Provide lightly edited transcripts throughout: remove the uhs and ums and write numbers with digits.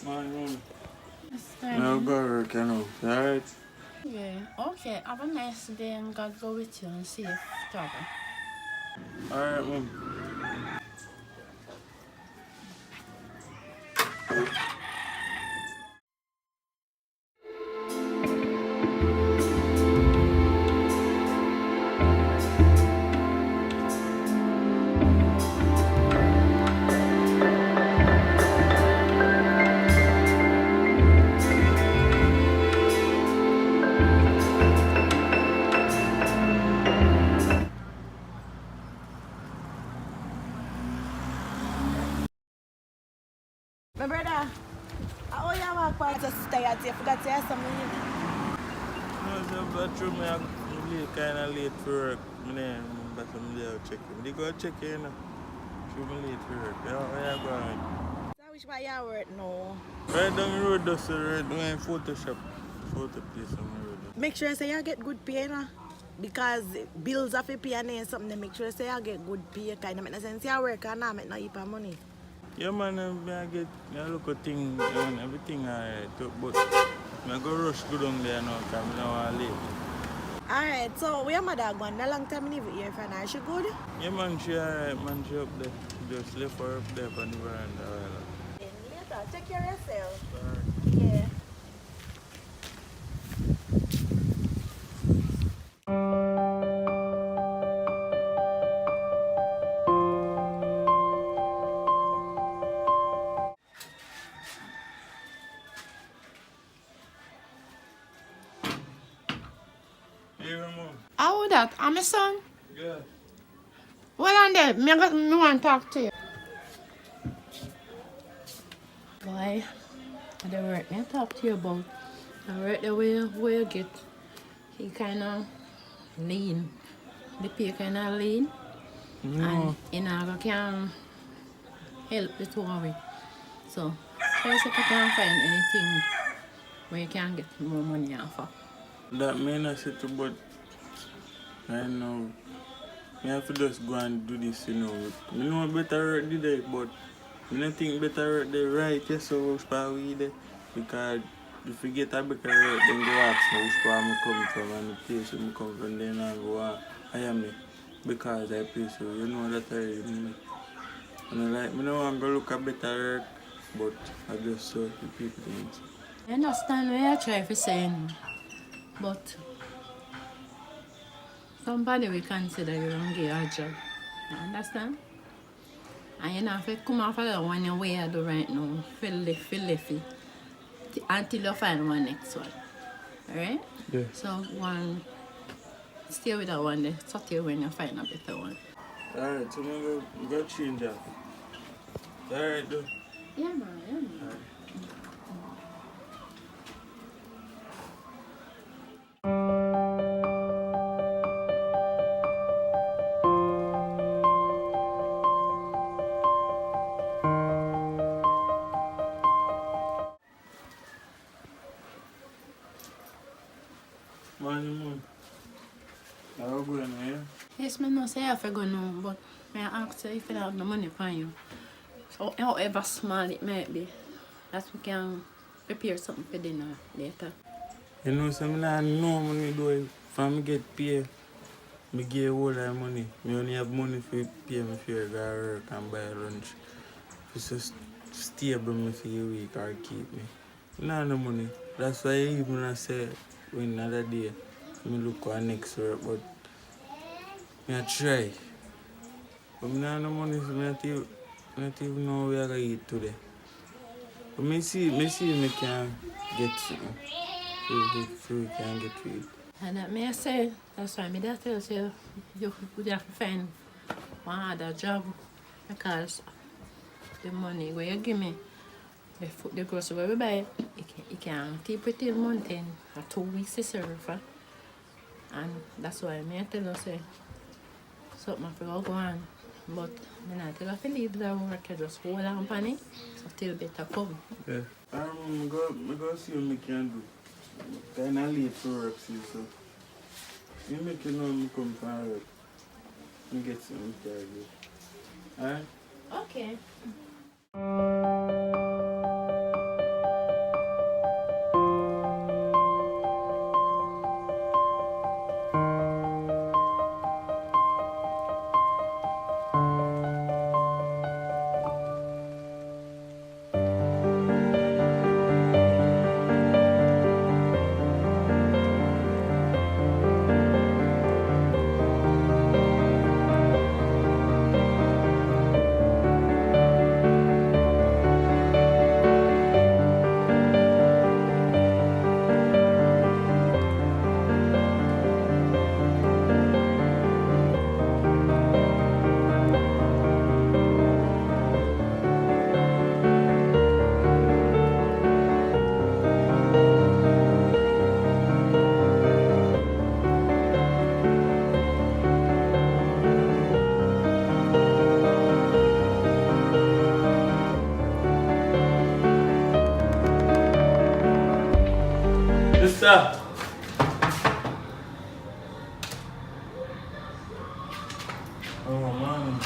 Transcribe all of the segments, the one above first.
Man, I'll I'll go work, you know. Alright? Yeah. Okay. Have a nice day and God go with you and safe travel. Alright, mom. My brother, how you walk past just stay at you? Forgot to say something. No, so bathroom, I'm late, kind of late for work. I'm remember some day I'll check in. They go check in, you know. Should be late for work. Where you going? So which way you work now? Right down the road, just right down Photoshop. Photo place on the road. Make sure say you get good pay, you know? Because bills have to pay and something. Make sure say you get good pay. Kind of make no sense you work and not make no heap of money. Yeah, man, I look at things, everything alright. But I go rush go down there now, because I don't want to leave. Alright, so where my dog gone? A long time I live here for now. She good? Yeah, man, she alright, man, she up there. Just left her up there on the veranda. Then later, take care of yourself. Alright. Yeah. Hey, Ramon. How would that? I'm a son. Yeah. Well, on there, me want to talk to you. Boy, the work me talk to you about. The work the way you get, he kind of lean. The pay kind of lean. No. And can help the two of it. So, try see if you can find anything where you can get more money off of. That may not sit but I know. I have to just go and do this, you know. I know better work today, but I don't think better work the right, yes, so which part we there. Because if you get a better work, then go ask me which part I come from and the place I come from, then I go hire me. Because I pay so, you know that I me. And I don't want to go look at better work, but I just saw the people things. I understand what you're trying to say, but somebody will consider you don't get a job. You understand? And you know, if you come off of the one you way I do right now, feel it until you find one next one. Alright? Yeah. So one stay with that one there, sort you when you find a better one. Alright, so I'm going to change that. Alright, though. Yeah man, yeah man. Alright. Morning. How go now, yeah? Yes, me know say I have to go now, but I ask you if you have no money for you. So however small it might be, that we can prepare something for dinner later. You know, some I no money do if I get paid, I give all that money. I only have money for pay me for go work and buy lunch. It's just stable me for a week or keep me. No money. That's why even I say when another day I look for next work, but I try. But I no money, so I not even know where I going to eat today. But I see if I can get something. So we can get to it. And that may I say, that's why me that tells you, you have to find one other job because the money where you give me, the grocery where we buy, it can keep it till month end or 2 weeks to serve. And that's why me I tell you say, something I feel go on. But I not tell you to leave the work, you just hold on on it, so till better come. Yeah. Go see what I can do. Kind of late for work, see, so. You make you know I come from work. I get something to do. Alright? Okay. sir. Oh, man.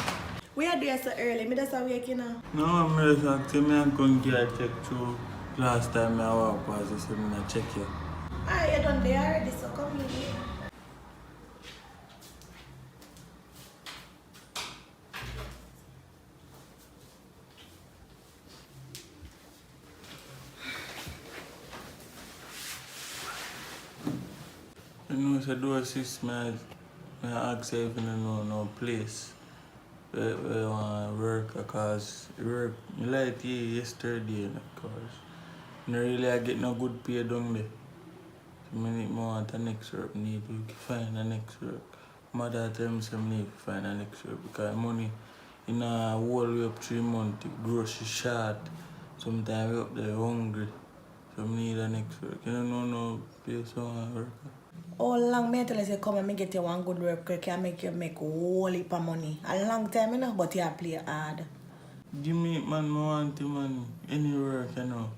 We are there so early. Me just awake, you know. No, I'm just asking me and couldn't get a check through. Last time I walked past, I said, I check you. Ah, you done there already, so come in. You know, so do assist me. I ask you if you know no place where you want to work because work, I like you yesterday because I really get no good pay down there. So I need more want the next work, need to find the next work. Mother tell me I need to find the next work because money in a whole way up 3 months, grocery short, sometimes we up there hungry. So I need the next work. You don't know no place where I want to work. How long me tell you say come and me get you one good work can make you make a whole heap of money. A long time, you know, but you play hard. Give me man, I want to man, any work, you know.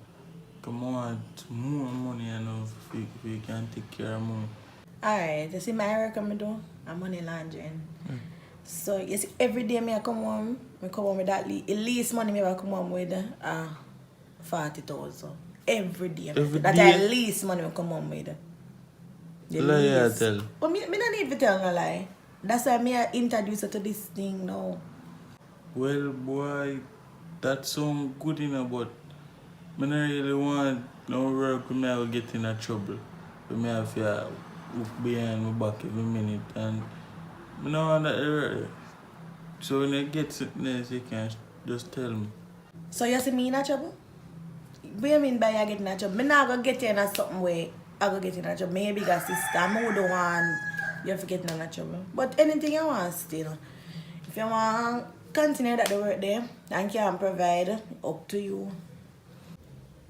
Come on, more money, you know, if you can take care of more. Alright, you see my work I do? I'm money laundering. So you see every day I come home with that least money I come home with 40,000. Every day. Every That's day? the least money I come home with. The Lie, least. I tell. But me don't need to tell no lie. That's why I introduce you to this thing now. Well, boy, that sound good enough, but I don't really want no work with me, I will get in a trouble. With me, I have to look behind my back every minute, and I don't want that work. So when you get something else, you can just tell me. So you see me in a trouble? What do you mean by you getting in a trouble? I'm not going to get you in a something way. I go get in a trouble. Maybe a sister. I'm the one you have get in a trouble. But anything you want still. If you want to continue that the work there and can provide, up to you.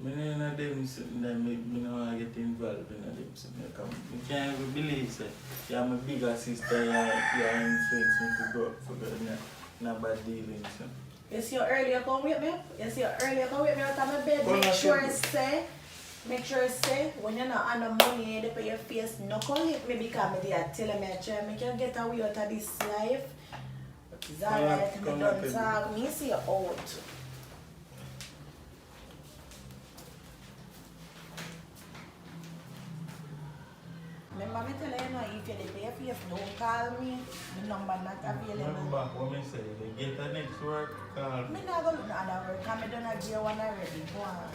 I don't know them something that make me not want to get involved in them something. I can't even believe that you're my bigger sister, you're influence me to go for good and not bad dealings. You see how earlier come with me? You see how earlier come with me out of my bed? Make sure you say, when you're not on the money, you put your face knuckle hit me because I did tell me I try to make you get away out of this life. But it's alright, me don't talk. Me see you out. Remember me tell you now, if you pay your face, don't call me. My number not available. Remember what I say, you get the next work, call me. I'm not going to look at other work because I don't have your one already. Go on.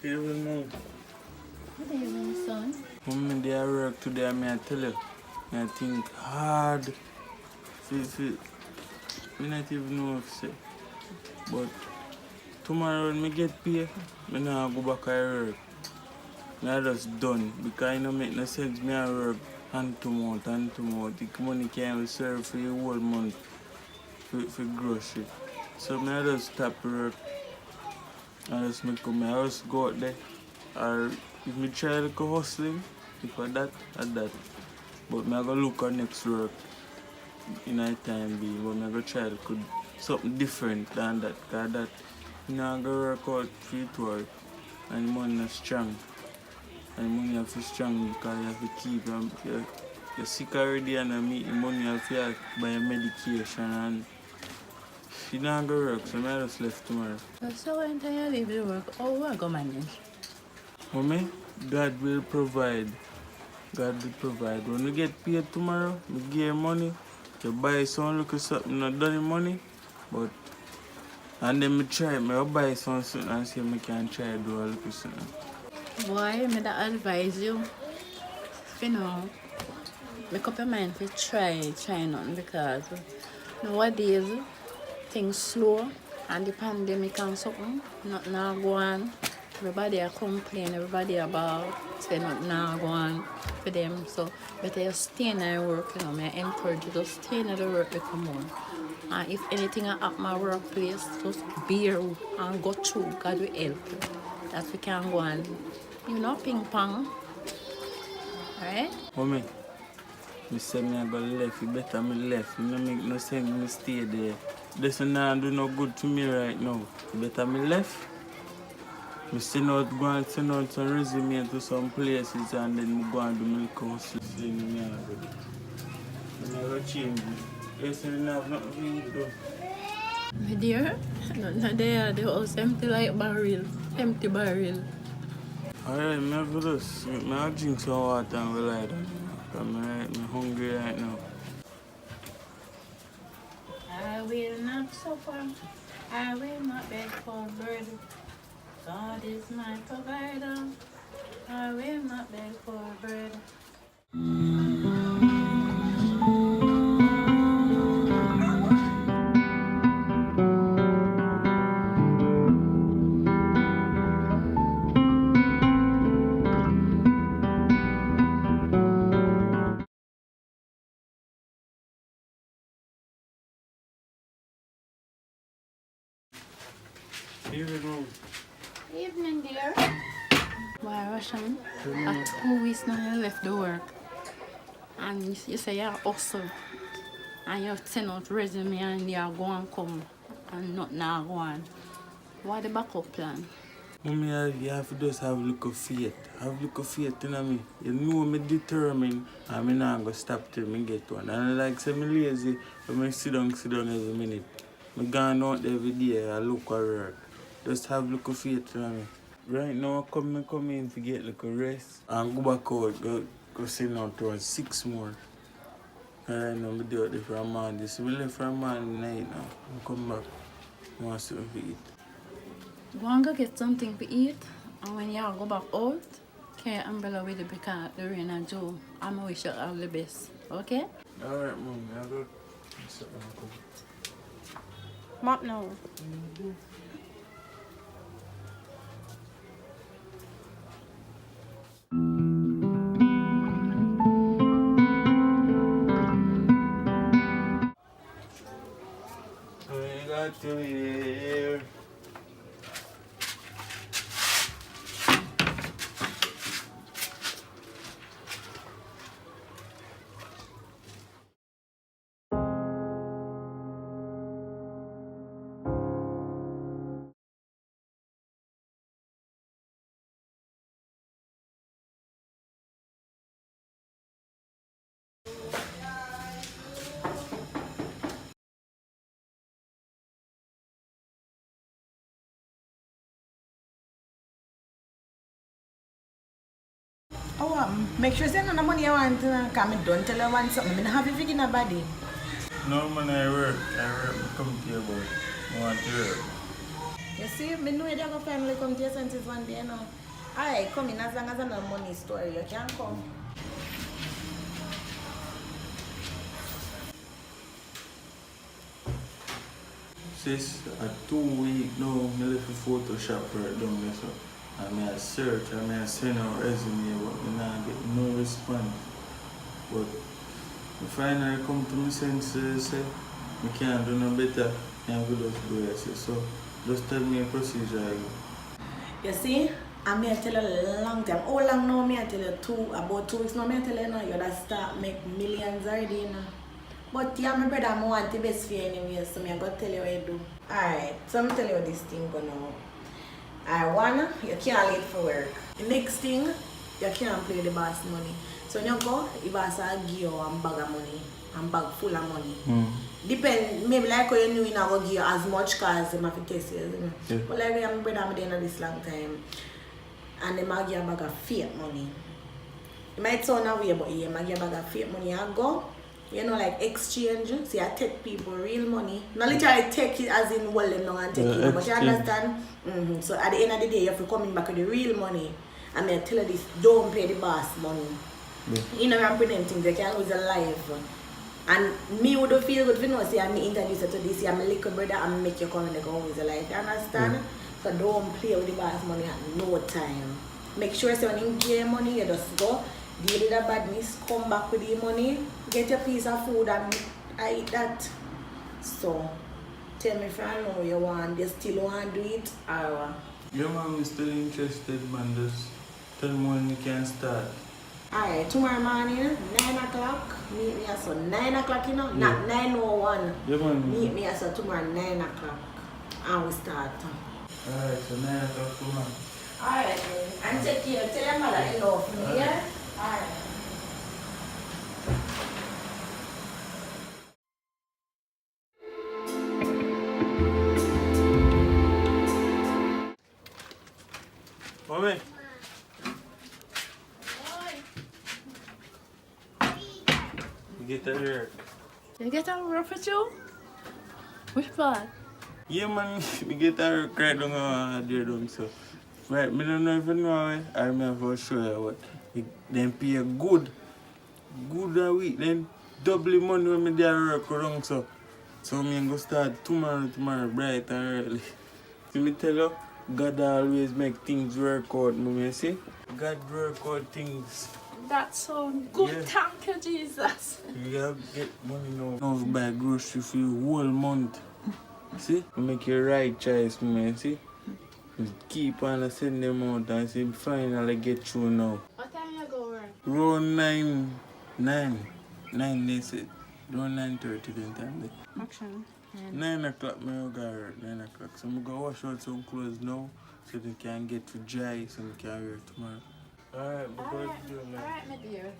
Even now, Good evening, son. when they are work today, I tell you, I think hard. I not even know what to say. But tomorrow when I get paid, I not go back to work. I just done because it don't make no sense. I work hand to mouth. The money can't even serve for the whole month for grocery. So I just stop work. I just go out there. Or if I try to go hustling, if I that, at that. But I go look at next work in a time being. But I go try to do something different than that. Because that, I go work out for it work. And money is strong. And money have to strong because you have to keep you're sick already and I meet the money you have to buy medication and you don't go work, so I just left tomorrow. So when you leave the work, how will I go manage? Mommy, God will provide. God will provide. When you get paid tomorrow, you give you money to buy some little something, not done money. But and then I buy something and see if I can try to do a little something. Boy, I advise you, make up your mind to try nothing because nowadays things slow and the pandemic and something, nothing now go on. Everybody are complain, everybody about say not now go on for them. So better you stay in the work, you know, I encourage you to stay in the work little more. And if anything at my workplace, just bear and go through. God will help you. That we can go and, you know, ping pong. Alright? Mommy, me say me I go left, you better me left. You no make no sense me stay there. This not do no good to me right now. You better me left. Me go and send out some resume to some places and then me go and do my course. Thing me I go do. Me I go change it. You say me have nothing to eat though. My dear, no, there, the house empty like barrel. Empty barrel. Alright, me have this. Me have drink some water and we lie down. Because me hungry right now. I will not suffer. I will not beg for bread. God is my provider. I will not beg for bread. Evening. Evening, dear. Why, Russian? At 2 weeks now you left the work. And you say you're hustle. And you send out resume and you're going to come. And not now go on. What the backup plan? Mommy, you have to just have a look of faith. Have a look of faith, you know me. You know me determined and I'm not going to stop till me get one. And like say me lazy, but I sit down every minute. I go out every day, I look for work. Just have a look of faith, you know me. Right now, I come in to get a little rest and go back out, go sit down to 6 more. And right now, I do it from Monday. So I left from Monday night now. I come back, I want something to eat. Go and go get something to eat. And when you go back out, carry your umbrella with you because the rain and Joe. I'm going to wish you all the best. Okay? Alright, Mom, I go. Mop now. I got to here. Oh, make sure you send no money I want to come and don't tell her I want something. I don't have everything in a body. No, man, I work. I come to you about. I want to work. You see, I know you're going to finally come to your senses one day now. Alright, come in as long as I know money story. You can come. Sis, a 2 week now, I left a Photoshop right down there. So I search, I send out resume, but I get no response. But I finally come to my senses, say, I can't do no better. I will just do it. So just tell me a procedure. You see, I may tell you a long time. How long now? I tell you about 2 weeks now. I tell you now, you gotta start make millions already, you know. But yeah, my brother, I want the best for you anyway, so I'm gonna tell you what you do. Alright, so I'm tell you this thing going on. One, you can't late for work. The next thing, you can't play the boss money. So when you go, the boss will give you a bag of money, a bag full of money. Depend, maybe like how you know you're not going to give you as much because they have to test you, you know. Yeah. But like my brother, I'm doing this long time, and they might give you a bag of fake money. It might sound away, but yeah, might give you a bag of fake money. You go, you know, like exchange, so you take people real money. Not literally take it as in well them and take it, but you understand? So at the end of the day, you have to come in back with the real money. And I tell you this, don't pay the boss money. Yeah. You know, I'm pretending things, they can lose a life. And me would feel good if you know, say I'm introduced you to this, I'm a little brother, and make you come and go with a life. You understand? So don't play with the boss money at no time. Make sure so when you get money, you just go, deal with the badness, come back with the money, get your piece of food and I eat that. So tell me if I know you still want to do it or what? Your mom is still interested, man. Just tell me when you can start. Alright, tomorrow morning, 9 o'clock, meet me at 9 o'clock, you know? Yeah. Not 9:01. Yeah, man. Meet me at tomorrow 9 o'clock. And we start. Alright, so 9 o'clock tomorrow. Alright, and take care. Tell your mother you love me, yeah? Alright. Mommy. You get that work. You get that work for you? Which part? Yeah, man. We get that work right down there, down so. Right, I don't know if you know it. I remember for sure what. Then pay good a week. Then double the money when me there work around so. So me go start tomorrow bright and early. See me tell you, God always make things work out, mommy, see? God work out things. That's so good. Yeah. Thank you, Jesus. You gotta get money now. Now you buy grocery for the whole month. See? You make your right choice, mommy, see? You keep on sending them out and see finally get through now. What time you go work? Round 9 they said. Round 9:30 then time. Action. 9 o'clock, me go work, 9 o'clock. So I'm going to wash out some clothes now so they can get to dry so we can wear it tomorrow. Alright, because Alright, my dear.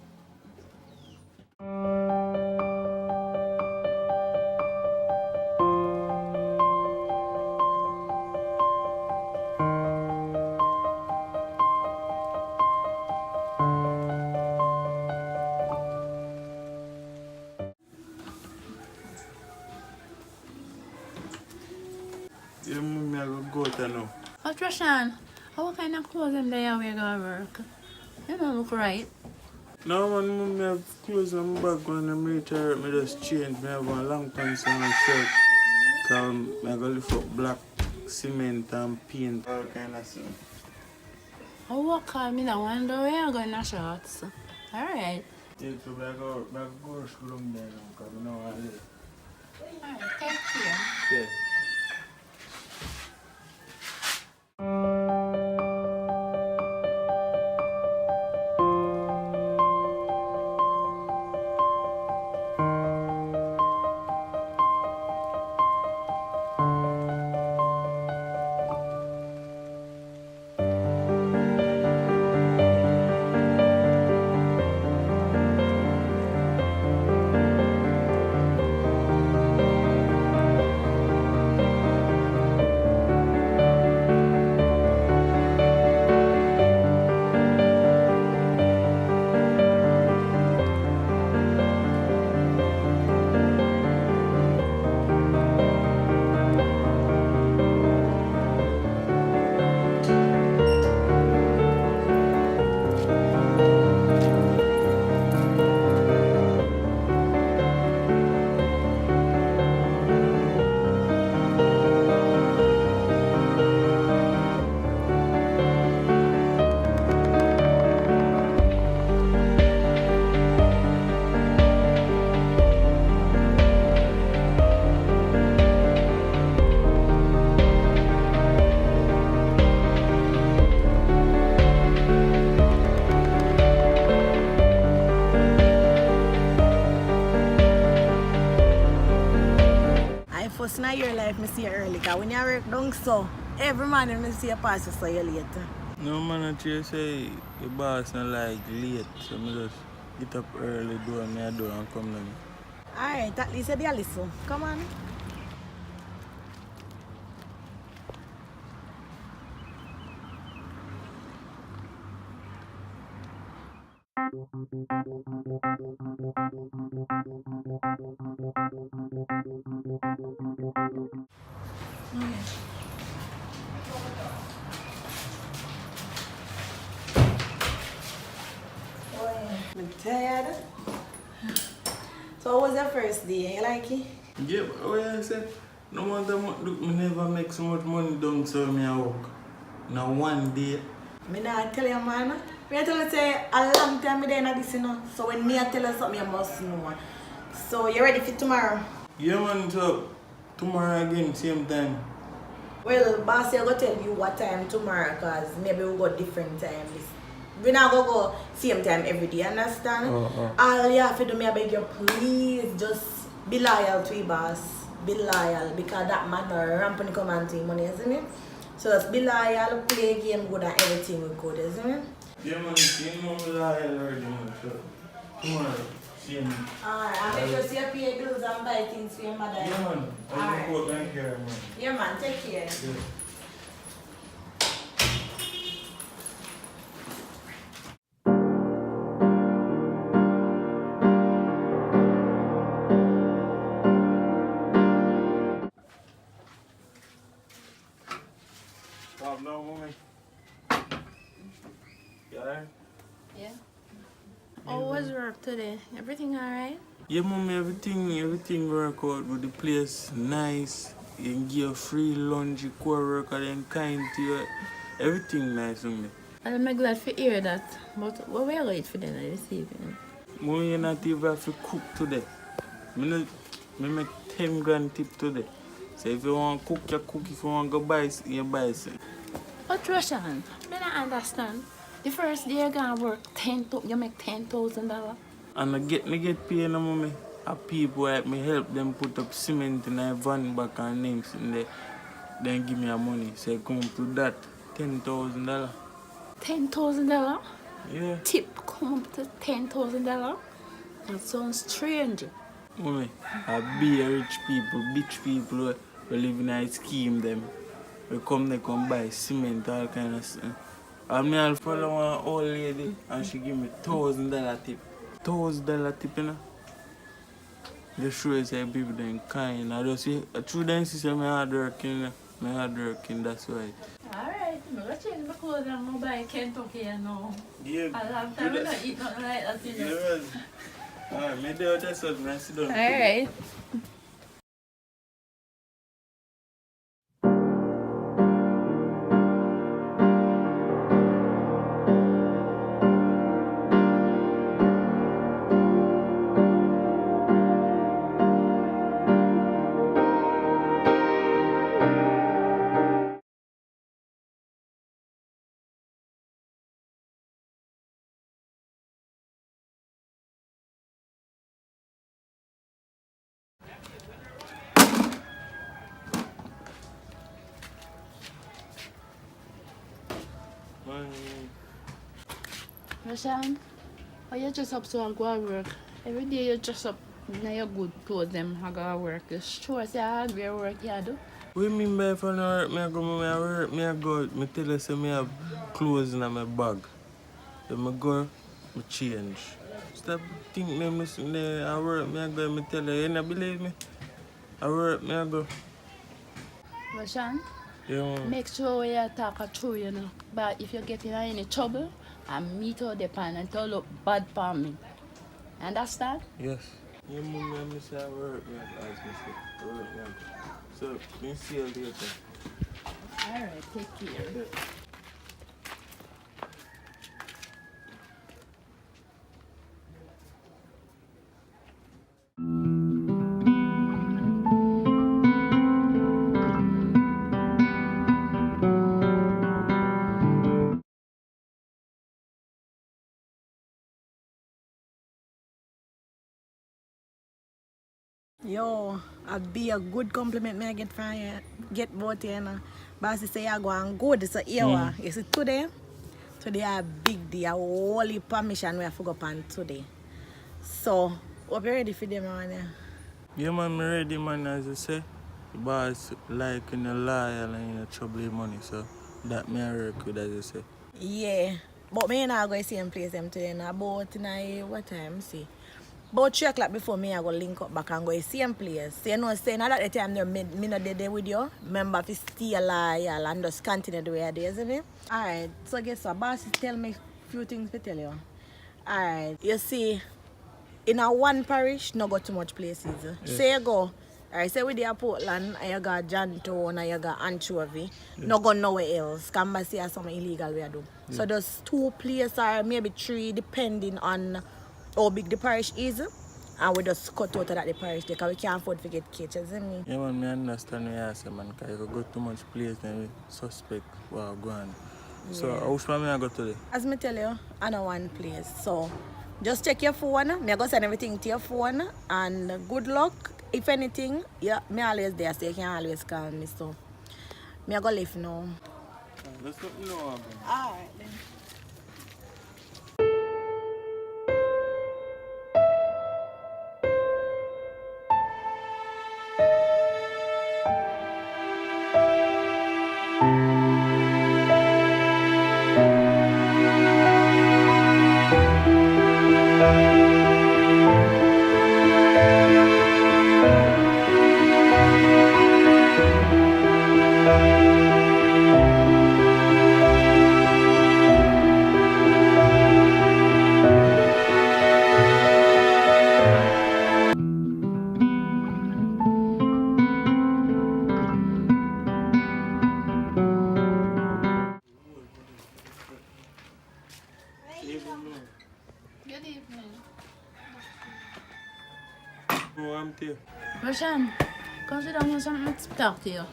yeah, mommy, I go out now. Oh, Trashan, what kind of clothes them they wear go work? You don't look right. No, man, mommy, I have clothes on my back when I'm reach her. I just change. I have one long pants and a shirt. Because I go lift up black cement and paint, all kind of stuff. Oh, what kind of wonder where you going to shorts? Alright. Yeah, so I go to school there now because I know I live. Alright, take care. Yeah. First in your life, I see you early. Because when you work down so, every morning I see you pass you so you late. No man, I say the boss not like late, so I just get up early, do what I do and come down. Alright, at least you listen. Come on. I'm tired. So how was your first day? You like it? Yeah, but what I said? No matter what, look, me never make so much money down so me I work. Now one day. Me not tell you, man. Me I tell you say a long time me there in this, you know. So when me I tell you something, you must know. So you ready for tomorrow? Yeah man, so tomorrow again, same time. Well, boss, I'm going to tell you what time tomorrow because maybe we'll go different times. We're not going to go same time every day, understand? All you have to do, me I beg you, please just be loyal to your boss. Be loyal because that man ramping come and take money, isn't it? So just be loyal, play game good and everything will good, isn't it? Yeah man, you know me loyal already man, so tomorrow, same. Alright, and make sure you pay bills and buy things for your mother. Yeah man, I'll go thank you man. Yeah man, take care. Yeah. No, mommy. Yeah. Yeah. Oh, what's work today? Everything alright? Yeah, mommy, everything work out with the place nice. You can give free lunch, you co-worker, then kind to you. Everything nice, mommy. I'm glad to hear that. But what we are going for dinner this evening? Mommy, you not even have to cook today. Me make 10 grand tip today. So if you want to cook, you cook. If you want to go buy, you buy. But Roshan, I don't understand. The first day you're gonna work you make $10,000. And I get paid now, mommy. A people like me help them put up cement in a van back and names in there. Then give me a money. So come to that $10,000. $10,000? Yeah. Tip come to $10,000? That sounds strange. Mommy, I be a rich people, bitch people who live in a scheme them. We come buy cement, all kind of stuff. And I'll follow one old lady and she give me $1,000 tip. $1,000 tip, you know. Just show you say people then kind. I just see through them see me hard working, that's why. Alright, I'm gonna change my clothes and I'm gonna buy Kentucky now. Yeah. A long time I don't eat nothing like that, you know. Yeah. Alright, maybe I'll just sit down. Alright. Roshan, why you dress up so I go to work? Every day you dress up in your good clothes them I go to work. You sure say I wear work you do? What do you mean by if I don't work, me I go, me tell you say me have clothes in my bag. Then I go, I change. Stop thinking me missing there, I work, me I go, me tell you, you don't believe me? I work, me I go. Roshan, Yeah, man. make sure you talk it through, you know. But if you get in any trouble, I meet out the pan and tell look bad for me. Understand? Yes. Yeah, mommy, I miss I work, me I ask me say, I work, me I go. So, me see you later. Alright, take care. Yo, I'd be a good compliment me I get from you, get both you know. Boss say I go and good, so here you see today a big day, a holy permission we have to go on today. So, hope you ready for them man. Yeah, man, me ready, man, as you say. The boss like in the loyal and in the trouble with money, so that me I work with, as you say. Yeah, but me not go to the same place them today now, about what time see? About 3 o'clock before me I go link up back and go to the same place. So you know saying at that time me not there with you. Remember to stay loyal and just continue the way I do, isn't it? Alright, so guess what? Boss tell me a few things to tell you. Alright, you see, in a one parish, not go too much places. Yes. Say you go I say with the Portland, I got Janton, I got Anchovy. No go nowhere else. Can see some illegal we do. So those 2 places or maybe 3 depending on how big the parish is. And we just cut out of that the parish because we can't afford to get cages, isn't it? Yeah, man, I understand what you say, man, because you go too much place and we suspect what go on. So, how much I go today? As me tell you, I know one place. So, just check your phone. Me go send everything to your phone. And good luck. If anything, yeah, me always there, so you can always call me. So, me go leave now. Let's let me know. Alright then. Good evening. Oh, I'm there. Roshan, come sit down, want something to talk to you.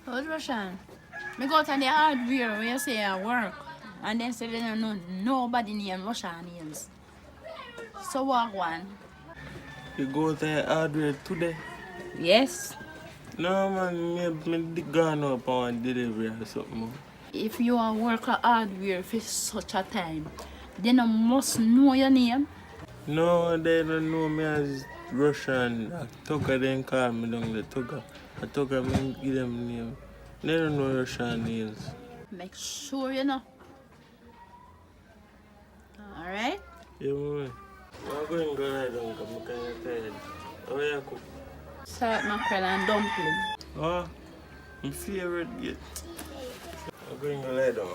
Hold Roshan. Me go to the hardware where you say I work. And then say they don't know nobody named Roshan names. So what one? You go to the hardware today? Yes. No, man, me gone up on delivery or something. If you are work at hardware for such a time, then you must know your name. No, they don't know me as Russian. Tucker then call me down the Tucker. I Tucker me give them name. They don't know Russian names. Make sure you know. Alright? Yeah, man. I'm going to go lie down because I'm kind of tired. How you cook? Salt mackerel and dumpling. Oh, my favorite yet. I'm going to lie down.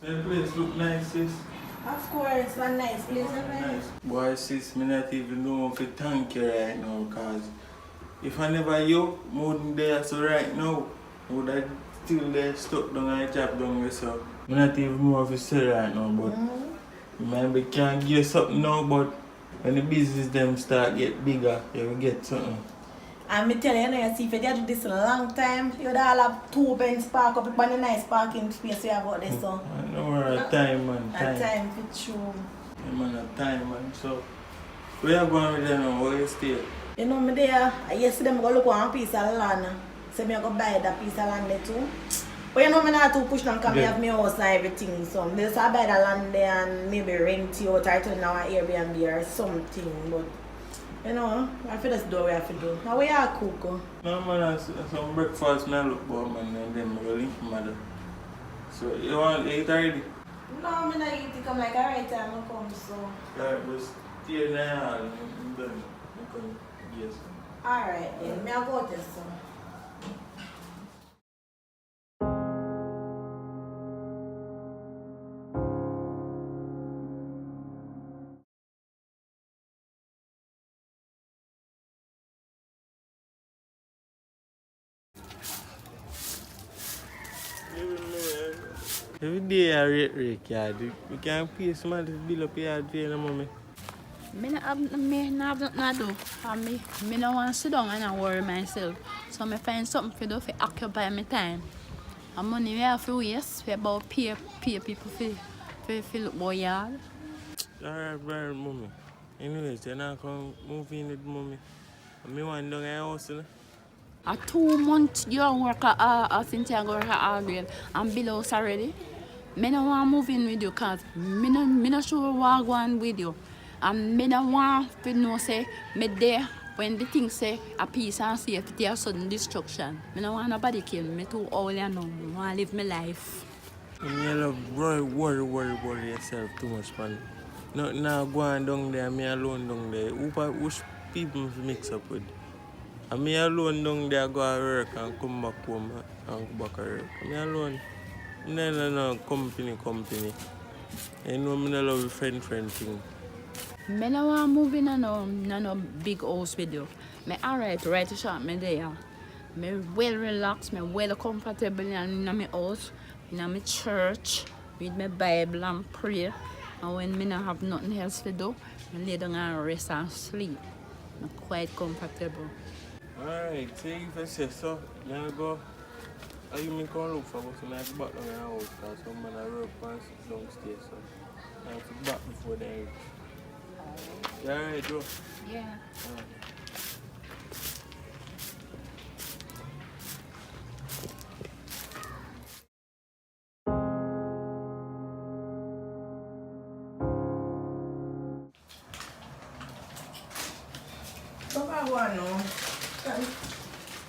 The place look nice, sis. Of course, one nice place, Nice. Boy, sis, me not even know if to thank you right now because if I never you, I wouldn't there so right now. I would have still there stuck down and chop down myself. I not even know if to say right now, but maybe can give you something now, but when the business them start get bigger, you will get something. And me tell you, you see, if you do this in a long time, you would all have 2 pens park up on a nice parking space you have out there, so. I know we're a time, man. A time for true. Yeah, man, a time, man. So, where you going with them now? Where you stay? You know, me there, yesterday I go look at one piece of land. So, I go buy that piece of land there too. But you know, I not too push down because I have my house and everything. So, I just buy the land there and maybe rent it out or turn it our Airbnb or something. But, you know, I feel just do what I have to do. Now, where you cook? No, man, some breakfast I look for, man, and then I go link my mother. So, you want to eat already? No, I'm not eat it. I'm like, alright, time to come, so. Alright, but stay now and then you can yes. Alright, then. I'll go there, so. Every day I rate yard. You can pay somebody to build up yard for you, mommy. Me not have nothing to do. And me don't want to sit down and worry myself. So I find something to do to occupy my time. And money we have to waste. We about pay people for look more yard. Alright, right, mommy. Anyways, you're not going to move in with mommy. And me want down at house, you know? A 2 months you work at Cynthia go work at Albion and below us already. Me no want to move in with you because me not sure what I want with you. And me don't want to know say me there when the thing say a peace and safety or sudden destruction. Me don't want nobody kill me. Me too old and know. I want to live my life. You love worry yourself too much, man. Nothing now going down there, me alone down there. Which people mix up with? And me alone down there go to work and come back home and go back to work. Me alone. No, company. You know me no love friend thing. Me don't want to move in no big house with you. Me alright, right to shop me there. Me well relaxed, me well comfortable in my house, in my church, read my Bible and pray. And when me not have nothing else to do, I lay down and rest and sleep. I'm quite comfortable. Alright, so if I say so, then I go. I even can look for what's like back down the house because some man I work and sit downstairs, so I have to back before they reach. You alright, Joe? Yeah.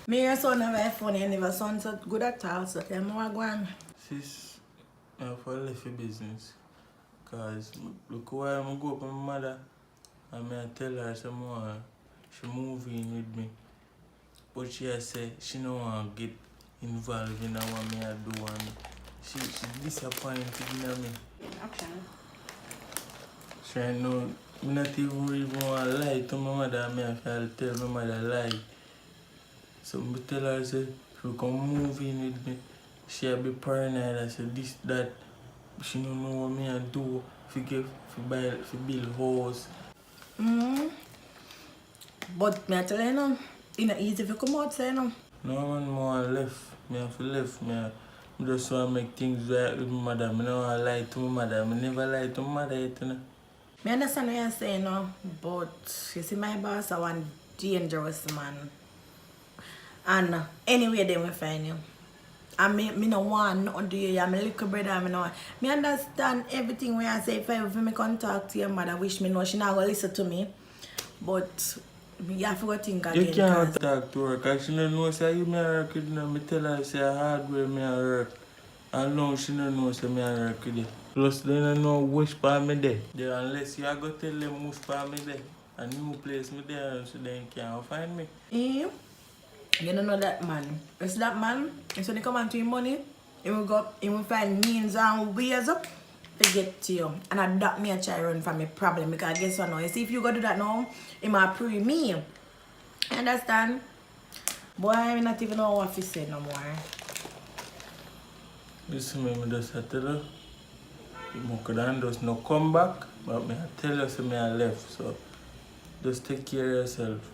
Me and your son have a phone and your son so good at all, so tell me what go on. Sis, I have to leave the business. Because look why I go up with my mother and I tell her some she move in with me. But she has said she don't want to get involved in what I do and she disappointed in me. Action. So I know I not even want to lie to my mother and I have to tell my mother lie. So I tell her say she will come move in with me. She'll be paranoid and say this, that. She don't know what I do to build house. But me I tell you now, it's not easy to come outside now. No man, more left. I have to left. I just want to make things right with my mother. I don't want to lie to my mother. I never lie to my mother yet. I understand what you're saying now, but you see my boss are one dangerous man. And anyway they will find you. And me no want nothing to you, I'm a little brother, me understand everything when I say if me contact to your mother, wish me know she not gonna listen to me. But you have to think again. You can't talk to her because she don't know say you me work with her. Me tell her say hardware me work. And now she don't know say me work with it. Plus they don't know which part me there. Unless you go tell them which part me there. A new place me there so they can't find me. You don't know that man. It's that man, and so they come on to your money, he will find means and ways up to get to you. And adopt me a try run from my problem because guess what now? You see if you go do that now, he might pray me. You understand? Boy, I not even know what to say no more. Listen, me just tell her, you could just no come back, but me tell her say me I left, so just take care of yourself.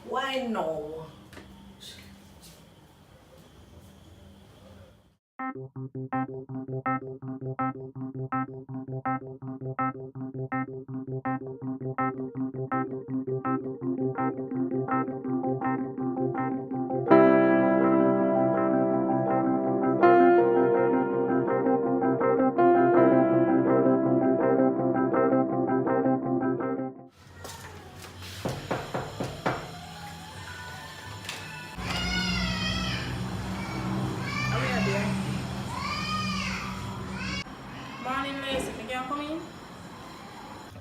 Why no? Morning, Lacey. You can come in?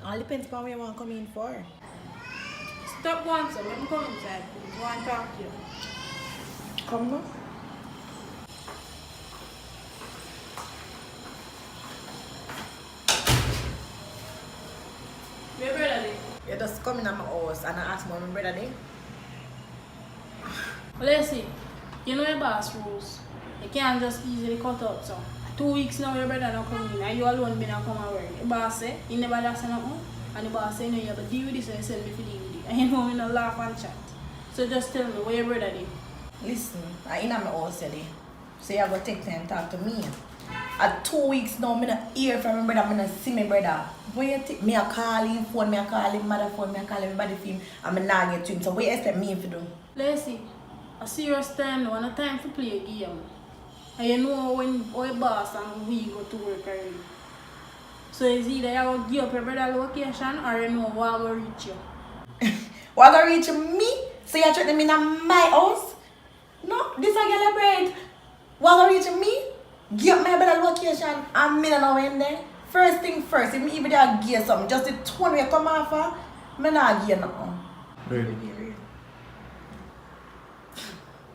All depends on what you want to come in for. Stop going, sir. Let me come inside. I want to talk to you. Come now. Where brother there? You just come in at my house and I ask my brother there. Lacey, you know your boss rules. You can't just easily cut out so. 2 weeks now your brother not come in and you alone been not come and work. The boss say, he never does nothing. And the boss say, no, you have to deal with this and you send me to deal with it. And you know me no laugh and chat. So just tell me where your brother there. Listen, I'm in my house today. So you go take time to talk to me. At 2 weeks now, I'm not hear from my brother, I'm not see my brother. When you take me, I call him phone, me I call him mother phone, me I call everybody for him, and I not get to him. So what you expect me to do? Lacey, a serious time now and a time to play a game. And you know when our boss and we go to work already. So it's either you will give up your brother location or you know what will reach you. What gonna reach me? So you're threatening me in my house? No, this a girl bread. What gonna reach me? Give up my brother location and me don't know when there. First thing first, if me even there give something, just the tone we come off of, me not give nothing. Ready?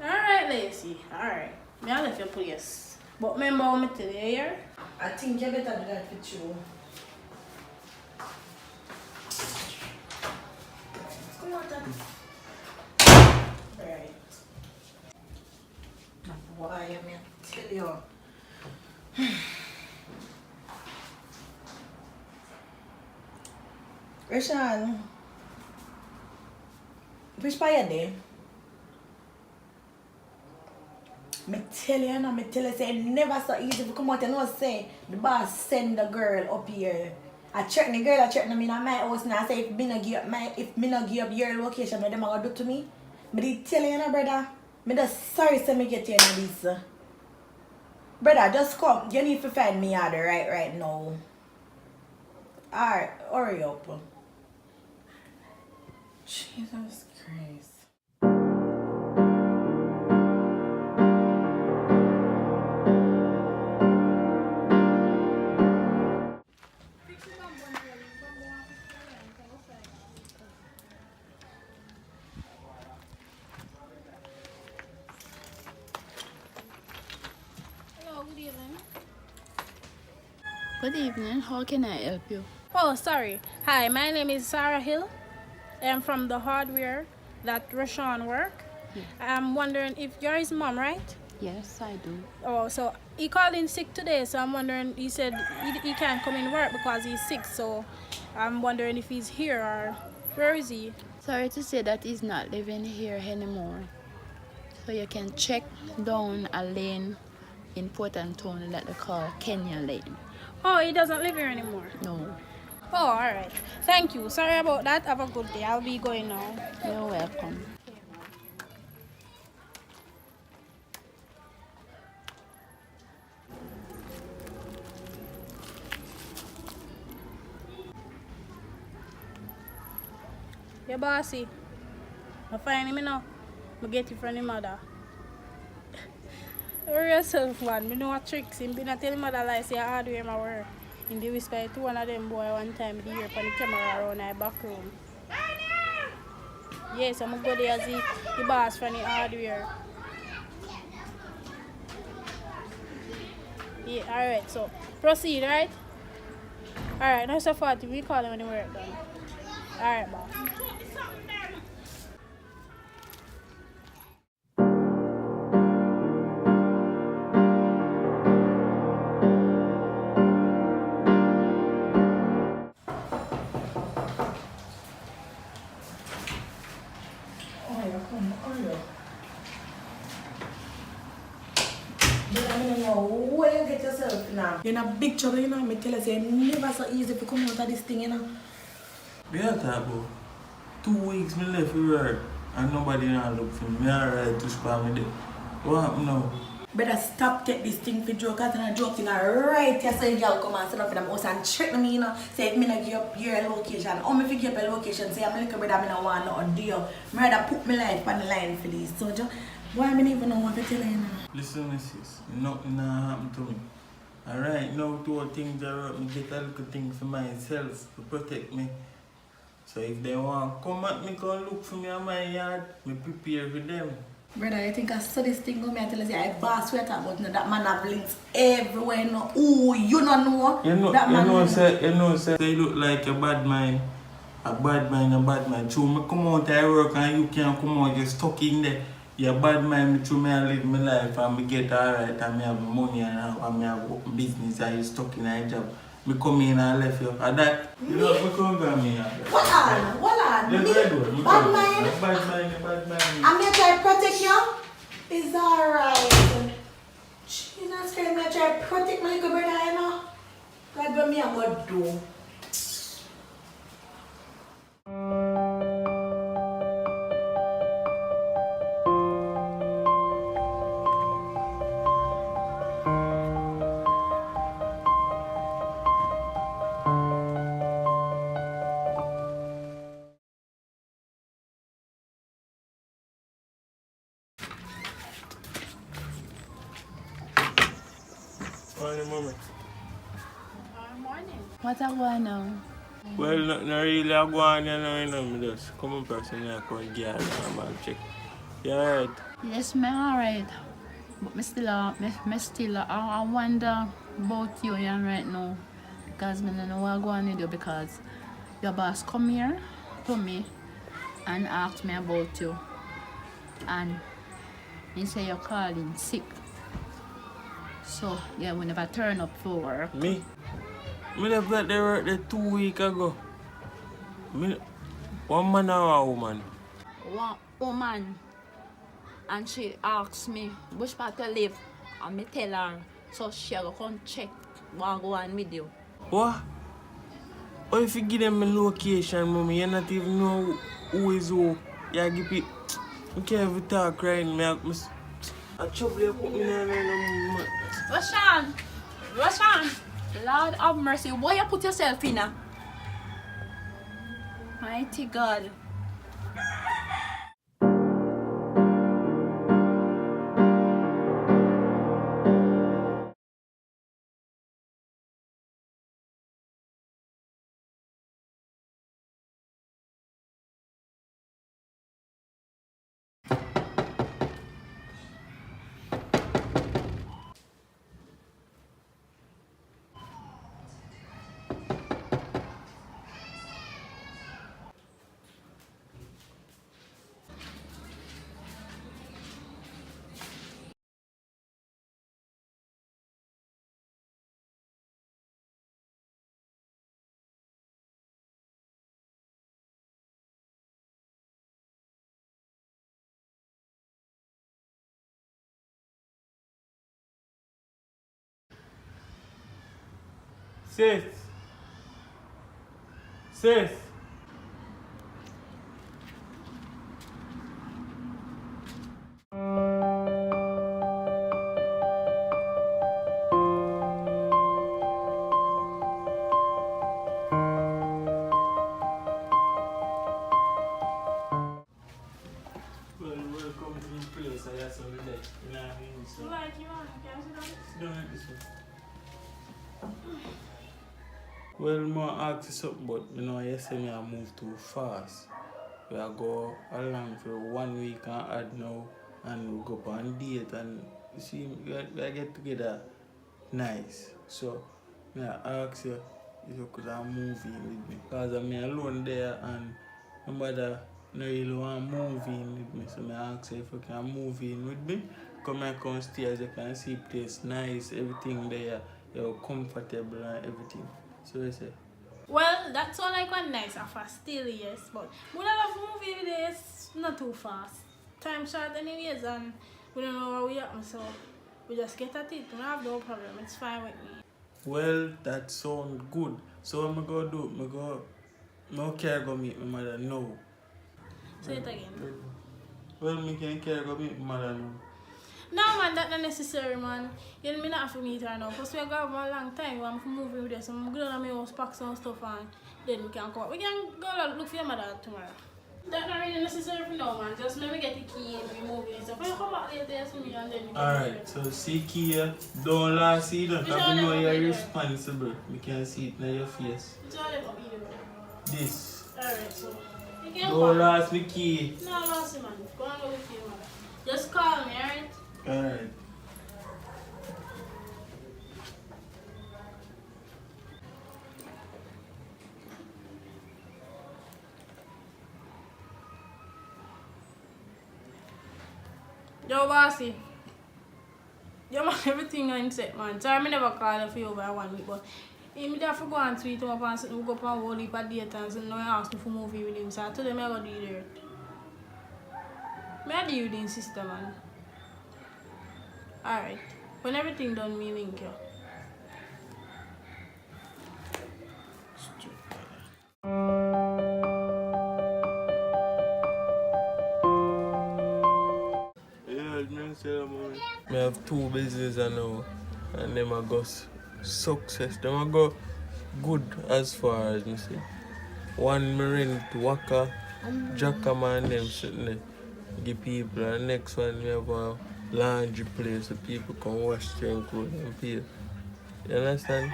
Alright, Lacey. Alright. Me I left your place. But remember what me tell you here? I think you better do that for you. Come on, Dad. Right. Boy, I mean, tell you. Rashan, which part you there? Me tell you, say it never so easy to come out and not say the boss send the girl up here. I check the girl, I check them in my house and I say if me not give up your location, what them gonna do to me? But they tell you, brother, me just sorry say me get you in this. Brother, just come. You need to find me out right now. Alright, hurry up. Jesus Christ. Hello, good evening. Good evening. How can I help you? Oh, sorry. Hi, my name is Sarah Hill. I'm from the hardware that Rashawn work. I'm wondering if you're his mom, right? Yes, I do. Oh, so he called in sick today, so I'm wondering, he said he can't come in work because he's sick, so I'm wondering if he's here or where is he? Sorry to say that he's not living here anymore. So you can check down a lane in Port Antonio that they call Kenya Lane. Oh, he doesn't live here anymore. No, Oh, alright. Thank you. Sorry about that. Have a good day. I'll be going now. you're welcome. Yeah, bossy. I find him now. I get it from the mother. Hurry yourself, man. Me know what tricks him. Been a tell him mother like say I hardware my work. In the whisper to one of them boy one time the year on the camera around my back room. Yes, I'm gonna go there as the boss from the hardware. Yeah, alright, so proceed, right? Alright, now so far we call him when the work done. Alright, boss. Where you get yourself now? You're in a big trouble, you know. Me tell you, say it's never so easy to come out of this thing, you know. We are talking about 2 weeks me left for work and nobody now look for me. Me alright to spam me there. What happened now? Better stop take this thing for joke and a joke thing right here so you girl come and set up in them house and check me, you know. Say if me not give up your location. Or me give up your location, say I'm a little brother, me not want no deal. Me rather put my life on the line for this. So just why me even know what to tell you now? Listen, missus, nothing happened to me. Alright, now two things are up. Me get a little thing for myself to protect me. So if they want to come at me, come look for me in my yard, me prepare for them. Brother, you think I saw this thing go me and tell you, say I boss sweat about no, that man have links everywhere, no. Ooh, you don't know. That man say you look like a bad man. A bad man. So me come out I work and you can't come out, you're stuck in there. You're a bad man, me through me I live my life and me get alright and me have money and me have business and you stuck in a job. Me come in and left you. And that, you know, me come to me. What on? The Me? red one. Bad man? Bad man. I'm here to try to protect you. It's alright. Jesus Christ, I'm try to protect my little brother, you know. That's what me I'm going to do. for the moment. Morning. What I want now? Well, not really I go on, you know, me just come up person and come get and check. You alright? Yes, me alright. But I wonder about you yeah, right now. Because I don't know what I'm going to do because your boss come here to me and ask me about you. And he say you're calling sick. So, yeah, we never turn up for work. Me? Me left that there work there 2 weeks ago. Me, one man or a woman? One woman, and she asked me which part to live, and me tell her, so she go come check what go on with you. What? Or if you give them a location, mommy, you not even know who is who. You give it. You can't even talk right now. I trouble you put me in. Rashan, Lord have mercy, why you put yourself in a? Mighty God. Sis. Sis. Well, welcome to the place. I have some of that. You know what I mean? So, Like you want? Can I sit down? sit down like this one. Well, more ask you something, but you know, yesterday I moved too fast. We are go along for 1 week and add now, and we go on date, and you see, we get together nice. So, I ask you if you could have move in with me. Because I'm alone there, and my mother no really want to move in with me. So, I ask you if you can move in with me. Come and come stay, as you can see, place nice, everything there, you're comfortable and everything. So, I say, Well, that sounds like one nice offer still, yes, but we don't have movie every day, it's not too fast. Time short anyways, and we don't know what we happen, so we just get at it. We don't have no problem, it's fine with me. well, that sounds good. So, what am I going to do? No care go meet my mother now. Say it again. Well, me can care go meet my mother now. No man, that's not necessary man. You know, me not have to meet her now. Because we have got a long time, I'm moving with her, so I'm going to my house, pack some stuff and then we can come up. We can go look for your mother tomorrow. That's not really necessary for now man, just let me get the key and we move and stuff. When you come back later, see me and then we can Alright, so see Kia, don't last see that. Which I one know am I you're doing? responsible. We can see it in your face. It's all about either. This. Alright, so you can Don't call. last me key. No, last man. Go and go with your mother. Just call me, alright? Alright. Yo, bossy. Yo, man, everything on set, man. Sorry, I never called you for you over 1 week, but he have to go and tweet him up and sit and go up and hold heap of data and so now I asked me for movie with him. So I told him I go do the dirt. I do you the sister, man. Alright. When everything done, me link you. I have 2 businesses now, and them I go success. Them I go good as far as me say. One marine to Waka, Jackaman and them sitting there. Give people, and next one we have a laundry place so people can wash their clothes and pay. You understand?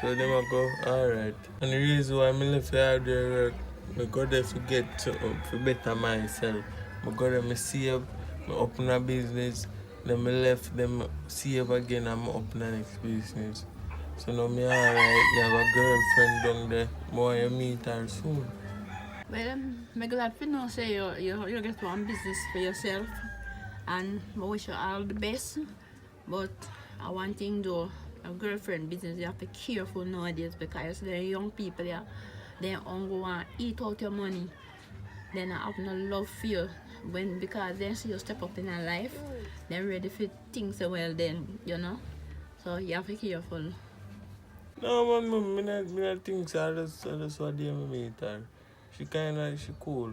So them I go, alright. And the reason why I left out there work, I go there to get to better myself. I go there, I save, I open a business, then I left, them save again, and I open the next business. So now me alright, you have a girlfriend down there, boy, you meet her soon. Well, I'm glad to know say you get one business for yourself, and I wish you all the best. But one thing though, a girlfriend business you have to be careful nowadays because there are young people there, they only want to eat out your money. They not have no love for you because they see you step up in their life, they're ready for things well then, you know. So you have to be careful. No, man, I not think so. I just want to meet her. She cool.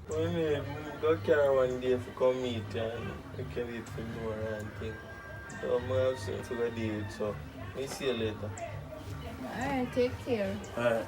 But anyway, I go carry one day for come meet her and I can wait for more and things. So I'm have something for the date, so I'll see you later. Alright, take care. Alright.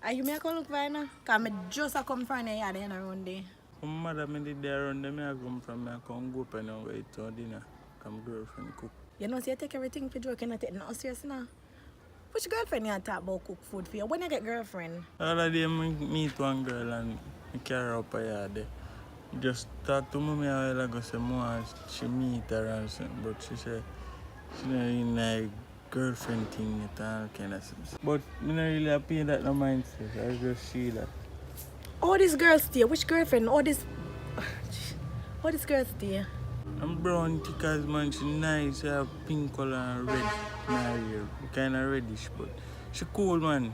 Are you make a look right now? Because I just come from here the end of one day. My mother did there around them. I come from me. I come go up and I wait till dinner. Come girlfriend cook. You know, so you take everything for joke and I take nothing serious now. Which girlfriend you talk about cook food for you? When you get girlfriend? All day I meet one girl and I carry her up a yard. Just talk to me a while ago, say more she meet her and something, but she said she not really like girlfriend thing and all kind of stuff. But I not really pay that no mind to. I just see that. All these girls stay. Which girlfriend? All these girls stay. I'm brown because man she nice, she have pink color and red in her hair. Kind of reddish, but she cool man.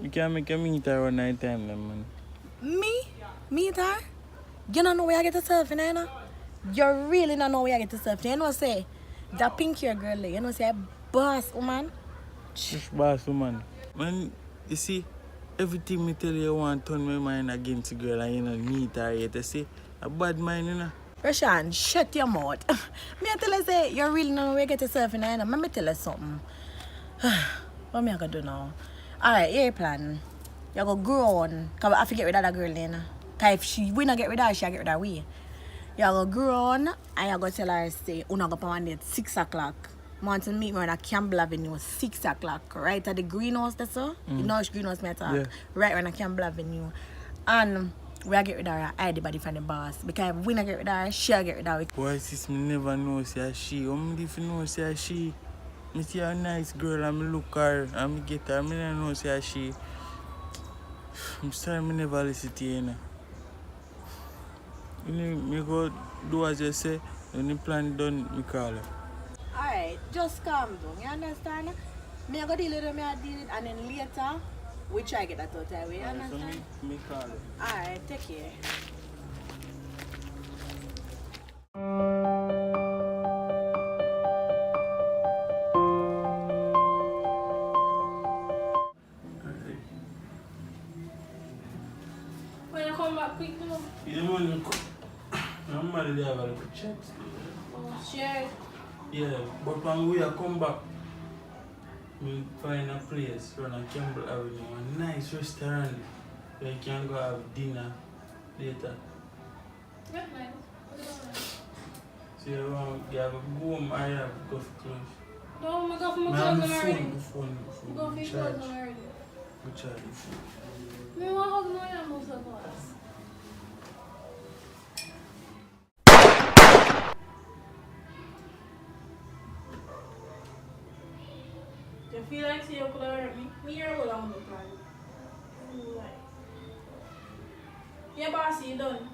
You can make a meet her one night time then man. Me? Meet her? You don't know where I get yourself in, you know? You really don't know where I get yourself in. You know say, that pink hair girl, you know say, boss woman. Which boss woman? Man, you see, everything me tell you want to turn my mind against the girl and you know meet her yet. You see, a bad mind, you know. Rashan, shut your mouth. Me I tell you say, you really don't know where you get yourself in, you know? Let me tell you something. What me I gonna do now? Alright, here plan. You go grow on. Because I have to get rid of that girl, you know? Because if we not get rid of her, she'll get rid of we. You go grow on and you go tell her, say, you go go on date 6 o'clock. I want to meet me on Campbell Avenue 6 o'clock. Right at the greenhouse, that's so? You know which greenhouse me talk? Yeah. Right on Campbell Avenue. And we get rid of her, I the body from the boss. Because if we not get rid of her, she'll get rid of we. Boy, sis, me never know say she. How me if you know say she? Me see a nice girl and me look her and me get her. Me don't know say she. I'm sorry, me never listen to you, you know. Me go do as you say. When the plan done, me call her. Alright, just calm down, you understand? Me I go deal with it, and then later, we try to get that out of the way, you understand? So me call her. Alright, take care. When you come back quick, you know. Yeah, man, I'm married, I have a little chat. Oh, share. Yeah, but when we come back, we find a place around Campbell Avenue, a nice restaurant where you can go have dinner later. That's nice. So you have to go home, I have to go for clothes. No, I'm going for my I have clothes my already. phone. I'm going for your Charge. clothes already. We charge it. Me want to hug my hand most of us. Do you feel like you could have hurt me? Me here will on the plan. Yeah, boss, you done.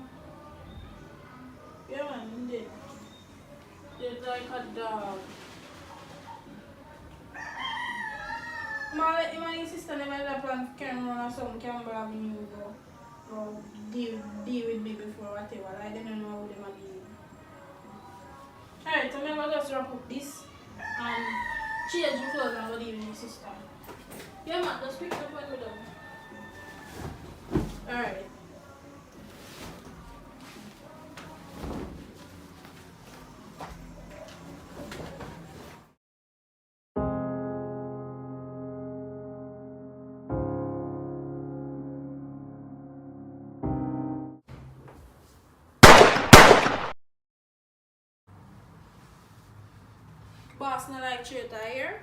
Yeah, man, you did. Did like a dog. My sister never had a plan to carry on or something. Campbell Avenue go deal with me before whatever. I didn't know how they might be. Alright, so I'm going to just wrap up this and change the clothes and go deal with my sister. Yeah, man, just pick up when we're done. Alright. Boss not like traitor here.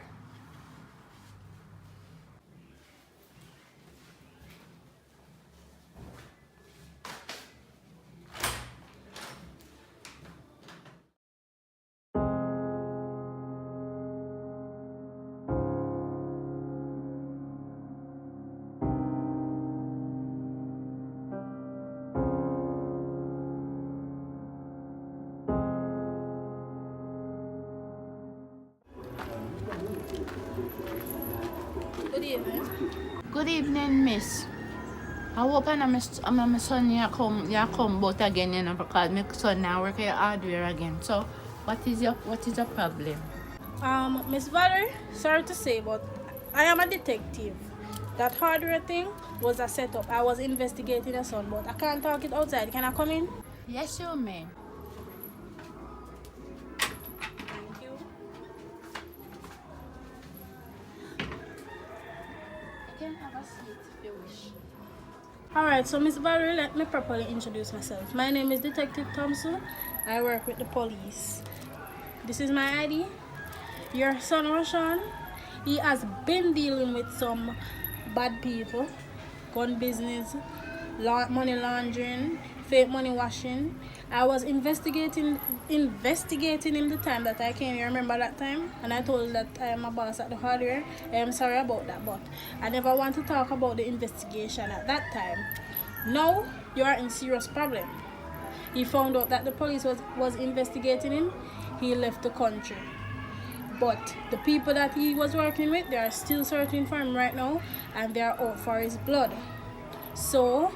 Good evening. Good evening, miss. I hope my son you come both again, you know, because my son now work at hardware again. So what is your problem? Miss Valerie, sorry to say, but I am a detective. That hardware thing was a setup. I was investigating a son, but I can't talk it outside. Can I come in? Yes, you may. Thank you. You can have a seat if you wish. Alright, so Miss Valerie, let me properly introduce myself. My name is Detective Thompson. I work with the police. This is my ID. Your son Roshan, he has been dealing with some bad people, gun business, money laundering, fake money washing. I was investigating him the time that I came here. Remember that time? And I told him that I am a boss at the hardware. I am sorry about that, but I never want to talk about the investigation at that time. Now you are in serious problem. He found out that the police was investigating him. He left the country. But the people that he was working with, they are still searching for him right now, and they are out for his blood. So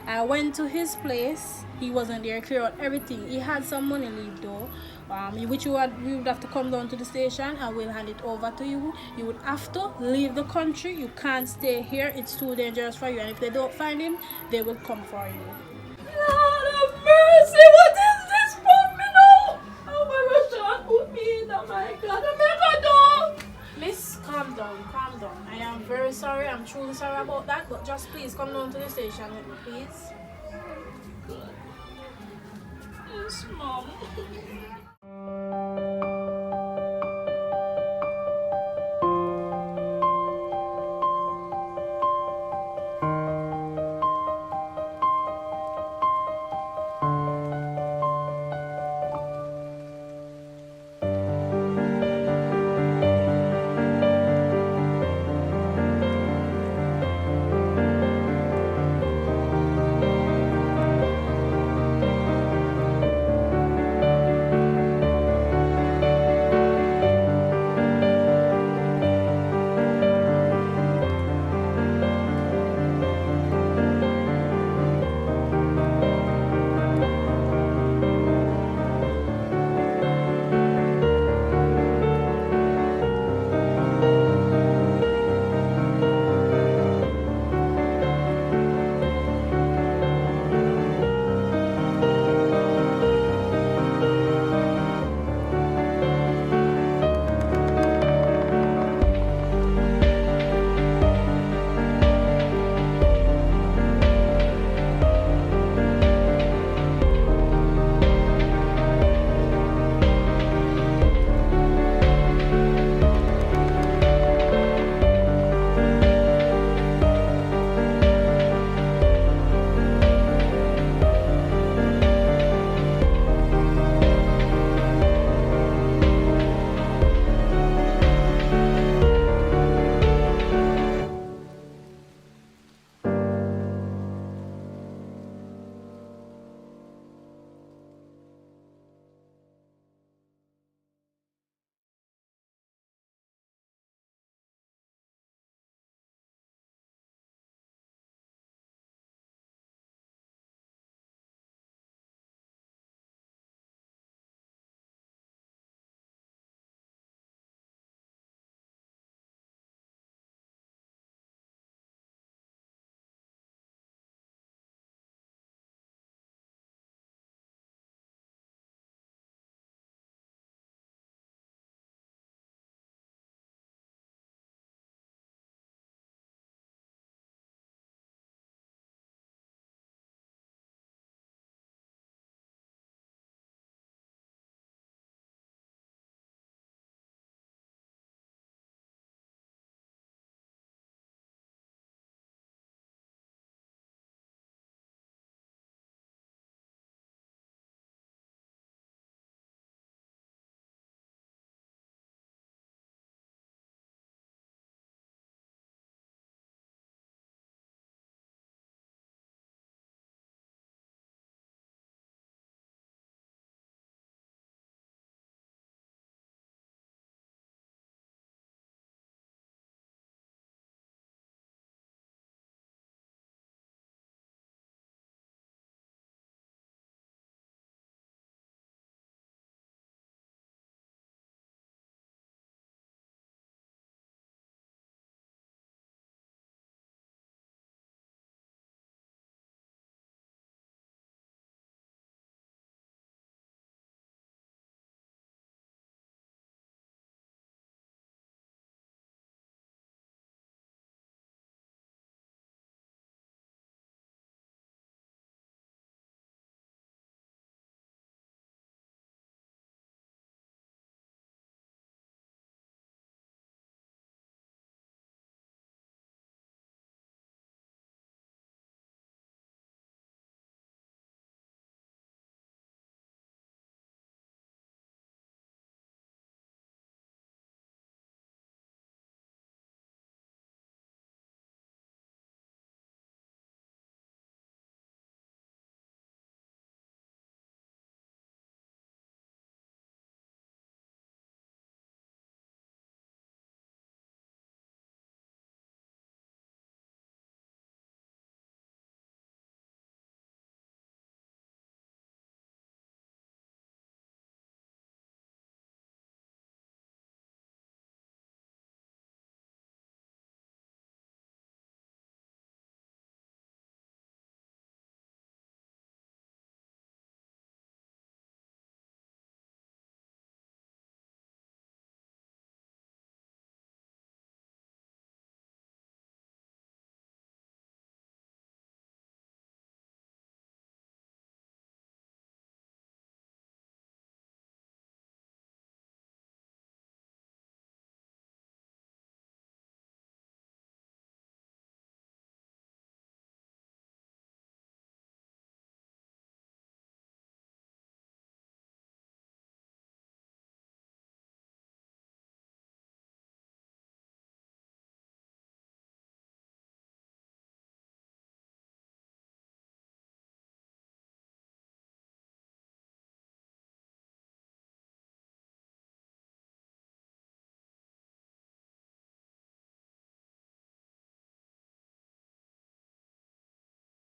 I went to his place. He wasn't there, clear out everything. He had some money leave though, which you would have to come down to the station and we'll hand it over to you. You would have to leave the country. You can't stay here. It's too dangerous for you. And if they don't find him, they will come for you. Lord of mercy, what is this from me now? Oh my gosh, put me in, oh my God, Miss, calm down. I am very sorry. I'm truly sorry about that. But just please come down to the station with me, please. Yes, Mom.